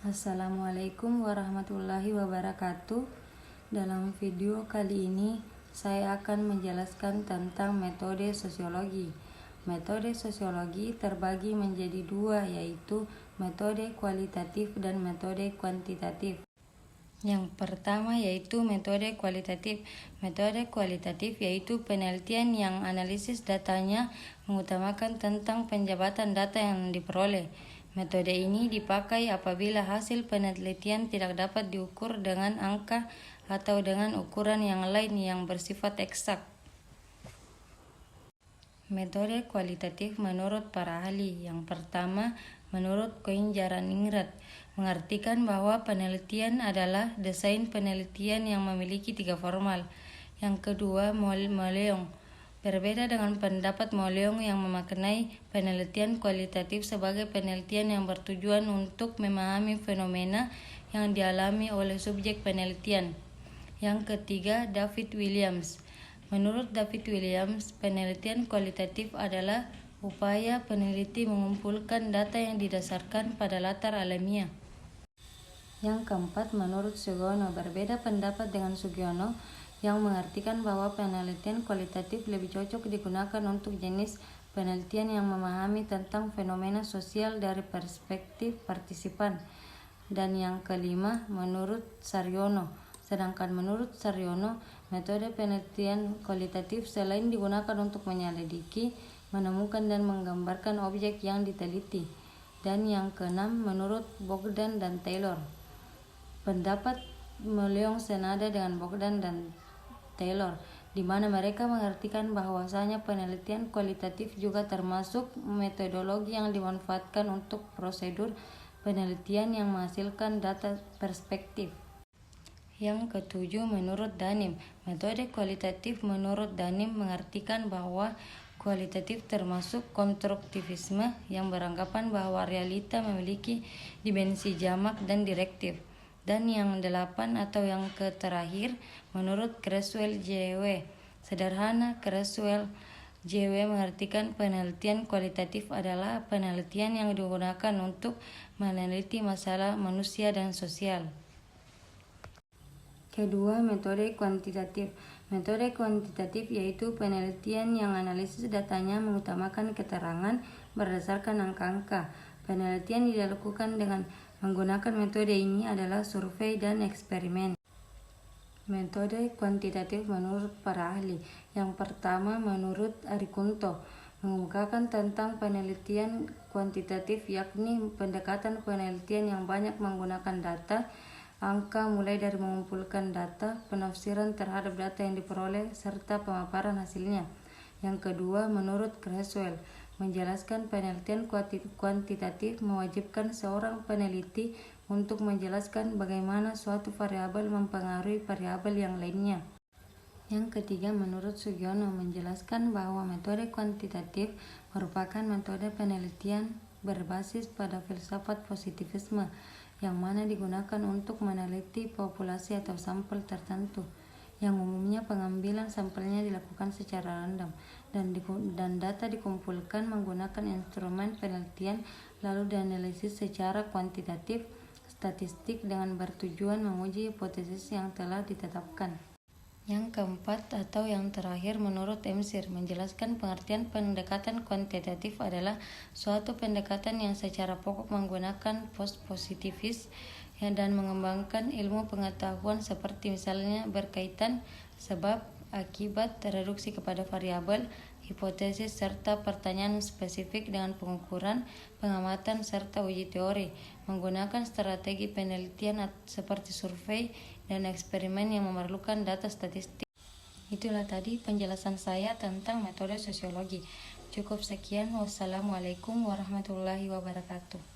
Assalamualaikum warahmatullahi wabarakatuh. Dalam video kali ini saya akan menjelaskan tentang metode sosiologi. Metode sosiologi terbagi menjadi dua, yaitu metode kualitatif dan metode kuantitatif. Yang pertama yaitu metode kualitatif. Metode kualitatif yaitu penelitian yang analisis datanya mengutamakan tentang penjabatan data yang diperoleh. Metode ini dipakai apabila hasil penelitian tidak dapat diukur dengan angka atau dengan ukuran yang lain yang bersifat eksak. Metode kualitatif menurut para ahli. Yang pertama, menurut Koin-Jaraningrat, mengartikan bahwa penelitian adalah desain penelitian yang memiliki tiga formal. Yang kedua, Moleong. Berbeda dengan pendapat Moleong yang memaknai penelitian kualitatif sebagai penelitian yang bertujuan untuk memahami fenomena yang dialami oleh subjek penelitian. Yang ketiga, David Williams. Menurut David Williams, penelitian kualitatif adalah upaya peneliti mengumpulkan data yang didasarkan pada latar alamiah. Yang keempat, menurut Sugiono. Berbeda pendapat dengan Sugiono yang mengartikan bahwa penelitian kualitatif lebih cocok digunakan untuk jenis penelitian yang memahami tentang fenomena sosial dari perspektif partisipan. Dan yang kelima, menurut Saryono. Sedangkan menurut Saryono, metode penelitian kualitatif selain digunakan untuk menyelidiki, menemukan dan menggambarkan objek yang diteliti. Dan yang keenam, menurut Bogdan dan Taylor. Pendapat Moleong senada dengan Bogdan dan Taylor, di mana mereka mengartikan bahwasanya penelitian kualitatif juga termasuk metodologi yang dimanfaatkan untuk prosedur penelitian yang menghasilkan data perspektif. Yang ketujuh, menurut Danim. Metode kualitatif menurut Danim mengartikan bahwa kualitatif termasuk konstruktivisme yang beranggapan bahwa realita memiliki dimensi jamak dan direktif. Dan yang delapan atau yang terakhir, menurut Creswell J.W. Sederhana, Creswell J.W. mengartikan penelitian kualitatif adalah penelitian yang digunakan untuk meneliti masalah manusia dan sosial. Kedua, metode kuantitatif. Metode kuantitatif yaitu penelitian yang analisis datanya mengutamakan keterangan berdasarkan angka-angka. Penelitian dilakukan dengan menggunakan metode ini adalah survei dan eksperimen. Metode kuantitatif menurut para ahli. Yang pertama, menurut Arikunto, mengemukakan tentang penelitian kuantitatif, yakni pendekatan penelitian yang banyak menggunakan data, angka mulai dari mengumpulkan data, penafsiran terhadap data yang diperoleh, serta pemaparan hasilnya. Yang kedua, menurut Creswell, menjelaskan penelitian kuantitatif mewajibkan seorang peneliti untuk menjelaskan bagaimana suatu variabel mempengaruhi variabel yang lainnya. Yang ketiga, menurut Sugiono, menjelaskan bahwa metode kuantitatif merupakan metode penelitian berbasis pada filsafat positivisme yang mana digunakan untuk meneliti populasi atau sampel tertentu, yang umumnya pengambilan sampelnya dilakukan secara random dan data dikumpulkan menggunakan instrumen penelitian lalu dianalisis secara kuantitatif statistik dengan bertujuan menguji hipotesis yang telah ditetapkan. Yang keempat atau yang terakhir, menurut Emsir, menjelaskan pengertian pendekatan kuantitatif adalah suatu pendekatan yang secara pokok menggunakan positivis dan mengembangkan ilmu pengetahuan seperti misalnya berkaitan sebab, akibat, reduksi kepada variabel, hipotesis, serta pertanyaan spesifik dengan pengukuran, pengamatan, serta uji teori, menggunakan strategi penelitian seperti survei dan eksperimen yang memerlukan data statistik. Itulah tadi penjelasan saya tentang metode sosiologi. Cukup sekian. Wassalamualaikum warahmatullahi wabarakatuh.